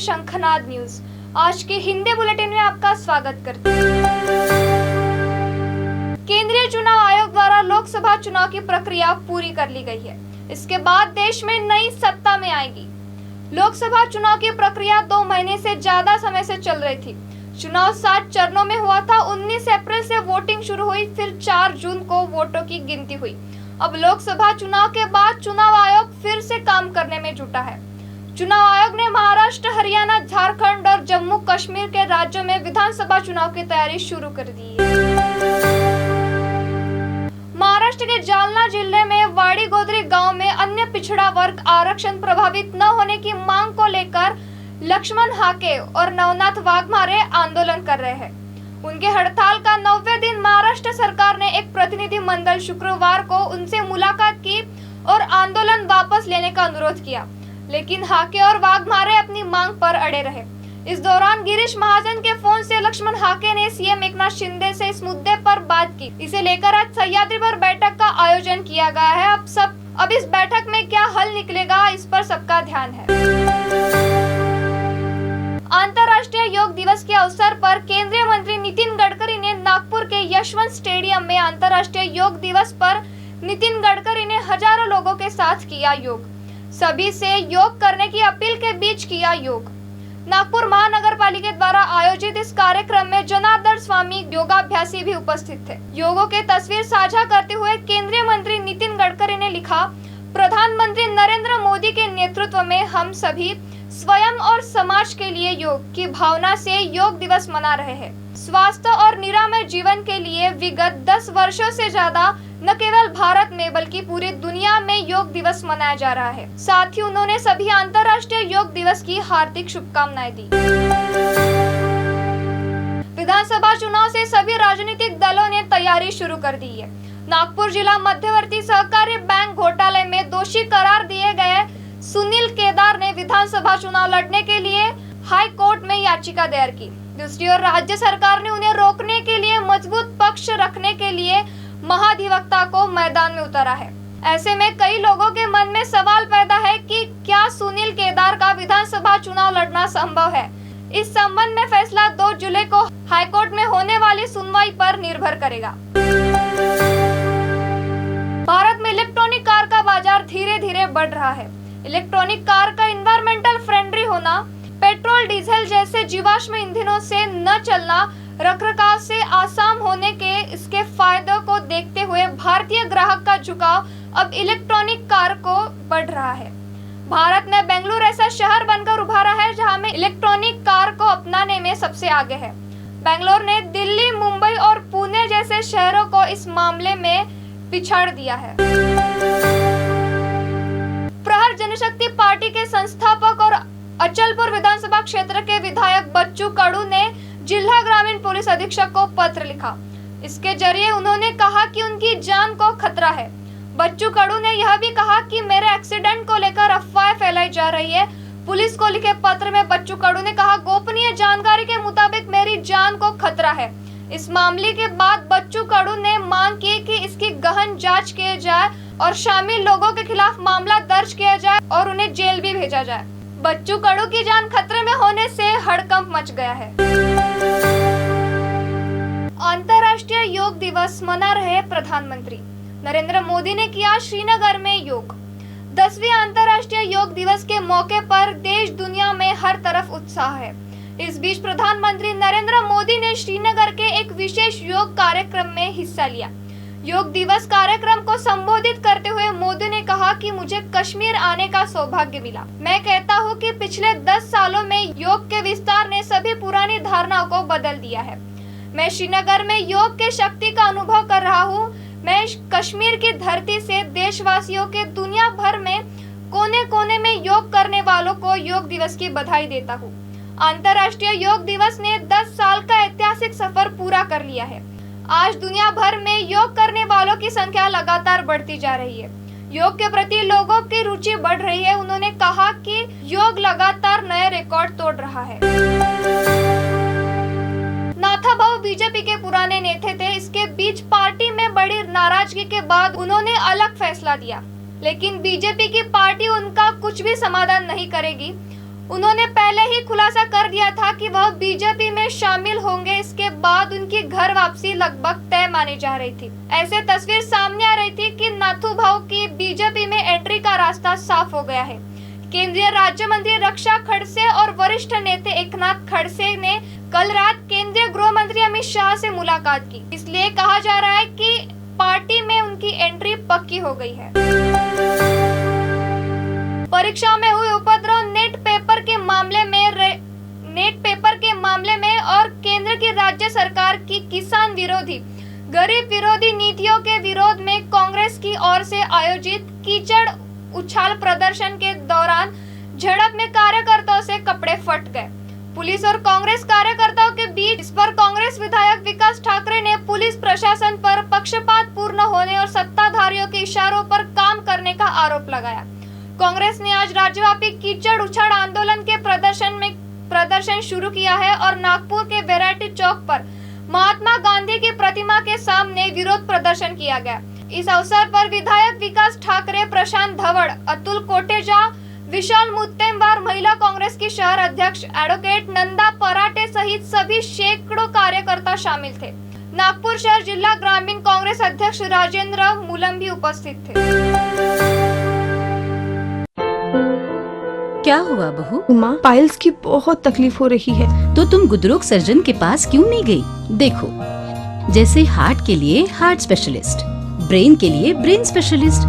शंखनाद न्यूज। आज के हिंदी बुलेटिन में आपका स्वागत करते हैं। केंद्रीय चुनाव आयोग द्वारा लोकसभा चुनाव की प्रक्रिया पूरी कर ली गई है। इसके बाद देश में नई सत्ता में आएगी। लोकसभा चुनाव की प्रक्रिया 2 महीने से ज्यादा समय से चल रही थी। चुनाव 7 चरणों में हुआ था। 19 अप्रैल से वोटिंग शुरू हुई, फिर 4 जून को वोटों की गिनती हुई। अब लोकसभा चुनाव के बाद चुनाव आयोग फिर से काम करने में जुटा है। चुनाव आयोग ने महाराष्ट्र, हरियाणा, झारखंड और जम्मू कश्मीर के राज्यों में विधानसभा चुनाव की तैयारी शुरू कर दी है। महाराष्ट्र के जालना जिले में वाड़ी गोदरी गांव में अन्य पिछड़ा वर्ग आरक्षण प्रभावित न होने की मांग को लेकर लक्ष्मण हाके और नवनाथ वाघमारे आंदोलन कर रहे हैं। उनके हड़ताल का 9वें दिन महाराष्ट्र सरकार ने एक प्रतिनिधि मंडल शुक्रवार को उनसे मुलाकात की और आंदोलन वापस लेने का अनुरोध किया, लेकिन हाके और वाघमारे अपनी मांग पर अड़े रहे। इस दौरान गिरीश महाजन के फोन से लक्ष्मण हाके ने सीएम एकनाथ शिंदे से इस मुद्दे पर बात की। इसे लेकर आज सह्याद्री पर बैठक का आयोजन किया गया है। अब इस बैठक में क्या हल निकलेगा, इस पर सबका ध्यान है। अंतर्राष्ट्रीय योग दिवस के अवसर पर केंद्रीय मंत्री नितिन गडकरी ने नागपुर के यशवंत स्टेडियम में अंतर्राष्ट्रीय योग दिवस पर नितिन गडकरी ने हजारों लोगों के साथ किया योग। सभी से योग करने की अपील के बीच किया योग। नागपुर महानगर पालिका द्वारा आयोजित इस कार्यक्रम में जनार्दन स्वामी योगाभ्यासी भी उपस्थित थे। योगों के तस्वीर साझा करते हुए केंद्रीय मंत्री नितिन गडकरी ने लिखा, प्रधानमंत्री नरेंद्र मोदी के नेतृत्व में हम सभी स्वयं और समाज के लिए योग की भावना से योग दिवस मना रहे हैं। स्वास्थ्य और निरामय जीवन के लिए विगत 10 वर्षों से ज्यादा न केवल भारत में बल्कि पूरी दुनिया में योग दिवस मनाया जा रहा है। साथ ही उन्होंने सभी अंतर्राष्ट्रीय योग दिवस की हार्दिक शुभकामनाएं दी। विधानसभा चुनाव से सभी राजनीतिक दलों ने तैयारी शुरू कर दी है। नागपुर जिला मध्यवर्ती सहकारी बैंक घोटाले में दोषी करार दिए गए सुनील केदार ने विधानसभा चुनाव लड़ने के लिए हाई कोर्ट में याचिका दायर की। दूसरी ओर राज्य सरकार ने उन्हें रोकने के लिए मजबूत पक्ष रखने के लिए महाधिवक्ता को मैदान में उतारा है। ऐसे में कई लोगों के मन में सवाल पैदा है कि क्या सुनील केदार का विधानसभा चुनाव लड़ना संभव है। इस संबंध में फैसला 2 जुलाई को हाईकोर्ट में होने वाली सुनवाई पर निर्भर करेगा। भारत में इलेक्ट्रॉनिक कार का बाजार धीरे धीरे बढ़ रहा है। इलेक्ट्रॉनिक कार का इन्वायरमेंटल फ्रेंडली होना, पेट्रोल, डीजल जैसे जीवाश्म ईंधनों से न चलना, रखरखाव से आसान होने के इसके फायदों को देखते हुए भारतीय ग्राहक का झुकाव अब इलेक्ट्रॉनिक कार को बढ़ रहा है। भारत में बेंगलुरु ऐसा शहर बनकर उभरा है जहां में इलेक्ट्रॉनिक कार को अपनाने में सबसे आगे है। बेंगलुरु ने दिल्ली, मुंबई और पुणे जैसे शहरों को इस मामले में पिछाड़ दिया है। प्रहार जनशक्ति पार्टी के संस्थापक और अचलपुर विधानसभा क्षेत्र के विधायक बच्चू कडू ने जिला ग्रामीण पुलिस अधीक्षक को पत्र लिखा। इसके जरिए उन्होंने कहा कि उनकी जान को खतरा है। बच्चू कडू ने यह भी कहा कि मेरे एक्सीडेंट को लेकर अफवाह फैलाई जा रही है। पुलिस को लिखे पत्र में बच्चू कडू ने कहा, गोपनीय जानकारी के मुताबिक मेरी जान को खतरा है। इस मामले के बाद बच्चू कडू ने मांग की कि इसकी गहन जांच की जाए और शामिल लोगों के खिलाफ मामला दर्ज किया जाए और उन्हें जेल भी भेजा जाए। बच्चू कडू की जान खतरे में होने से हड़कंप मच गया है। अंतर्राष्ट्रीय योग दिवस मना रहे प्रधानमंत्री नरेंद्र मोदी ने किया श्रीनगर में योग। 10वें अंतर्राष्ट्रीय योग दिवस के मौके पर देश दुनिया में हर तरफ उत्साह है। इस बीच प्रधानमंत्री नरेंद्र मोदी ने श्रीनगर के एक विशेष योग कार्यक्रम में हिस्सा लिया। योग दिवस कार्यक्रम को संबोधित करते हुए मोदी ने कहा कि मुझे कश्मीर आने का सौभाग्य मिला। मैं कहता हूं कि पिछले 10 सालों में योग के विस्तार ने सभी पुरानी धारणाओं को बदल दिया है। मैं श्रीनगर में योग के शक्ति का अनुभव कर रहा हूं। मैं कश्मीर की धरती से देशवासियों के दुनिया भर में कोने कोने में योग करने वालों को योग दिवस की बधाई देता हूं। अंतर्राष्ट्रीय योग दिवस ने 10 साल का ऐतिहासिक सफर पूरा कर लिया है। आज दुनिया भर में योग करने वालों की संख्या लगातार बढ़ती जा रही है। योग के प्रति लोगों की रुचि बढ़ रही है। उन्होंने कहा कि योग लगातार नए रिकॉर्ड तोड़ रहा है। नाथाभाऊ बीजेपी के पुराने नेता थे। इसके बीच पार्टी में बड़ी नाराजगी के बाद उन्होंने अलग फैसला दिया, लेकिन बीजेपी की पार्टी उनका कुछ भी समाधान नहीं करेगी। उन्होंने पहले ही खुलासा कर दिया था कि वह बीजेपी में शामिल होंगे। इसके बाद उनकी घर वापसी लगभग तय मानी जा रही थी। ऐसे तस्वीर सामने आ रही थी कि नाथू भाऊ की बीजेपी में एंट्री का रास्ता साफ हो गया है। केंद्रीय राज्य मंत्री रक्षा खड़से और वरिष्ठ नेता एकनाथ खड़से ने कल रात केंद्रीय गृह मंत्री अमित शाह से मुलाकात की। इसलिए कहा जा रहा है कि पार्टी में उनकी एंट्री पक्की हो गई है। परीक्षा में हुए उपद्रव, नेट पेपर के मामले में और केंद्र की राज्य सरकार की किसान विरोधी, गरीब विरोधी नीतियों के विरोध में कांग्रेस की ओर से आयोजित कीचड़ उछाल प्रदर्शन के दौरान झड़प में कार्यकर्ताओं से कपड़े फट गए। पुलिस और कांग्रेस कार्यकर्ताओं के बीच इस पर कांग्रेस विधायक विकास ठाकरे ने पुलिस प्रशासन पर पक्षपात पूर्ण होने और सत्ताधारियों के इशारों पर काम करने का आरोप लगाया। कांग्रेस ने आज राज्यव्यापी कीचड़ उछाल आंदोलन के प्रदर्शन शुरू किया है और नागपुर के वैरायटी चौक पर महात्मा गांधी की प्रतिमा के सामने विरोध प्रदर्शन किया गया। इस अवसर पर विधायक विकास ठाकरे, प्रशांत धवड़, अतुल कोटेजा, विशाल मुत्तेमवार, महिला कांग्रेस की शहर अध्यक्ष एडवोकेट नंदा पराटे सहित सभी सैकड़ों कार्यकर्ता शामिल थे। नागपुर शहर जिला ग्रामीण कांग्रेस अध्यक्ष राजेंद्र मूलम भी उपस्थित थे। क्या हुआ बहू? माँ, पाइल्स की बहुत तकलीफ हो रही है। तो तुम गुदरोग सर्जन के पास क्यों नहीं गई? देखो, जैसे हार्ट के लिए हार्ट स्पेशलिस्ट, ब्रेन के लिए ब्रेन स्पेशलिस्ट,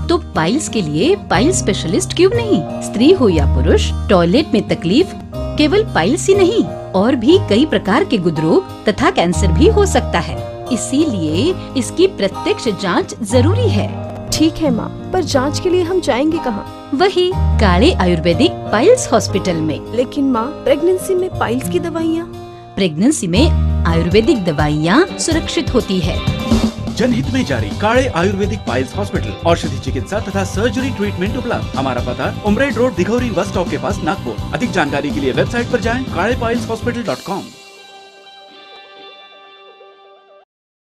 तो पाइल्स के लिए पाइल स्पेशलिस्ट क्यों नहीं? स्त्री हो या पुरुष, टॉयलेट में तकलीफ केवल पाइल्स ही नहीं, और भी कई प्रकार के गुदरोग तथा कैंसर भी हो सकता है। इसीलिए इसकी प्रत्यक्ष जांच जरूरी है। ठीक है माँ, पर जांच के लिए हम जाएंगे कहाँ? वही काले आयुर्वेदिक पाइल्स हॉस्पिटल में। लेकिन माँ, प्रेगनेंसी में पाइल्स की दवाइयाँ? प्रेगनेंसी में आयुर्वेदिक दवाइयाँ सुरक्षित होती है। जनहित में जारी काले आयुर्वेदिक पाइल्स हॉस्पिटल, औषधि चिकित्सा तथा सर्जरी ट्रीटमेंट उपलब्ध। हमारा पता उमरेड रोड, दिघौरी बस स्टॉप के पास, नागपुर। अधिक जानकारी के लिए वेबसाइट पर जाएं kalepileshhospital.com।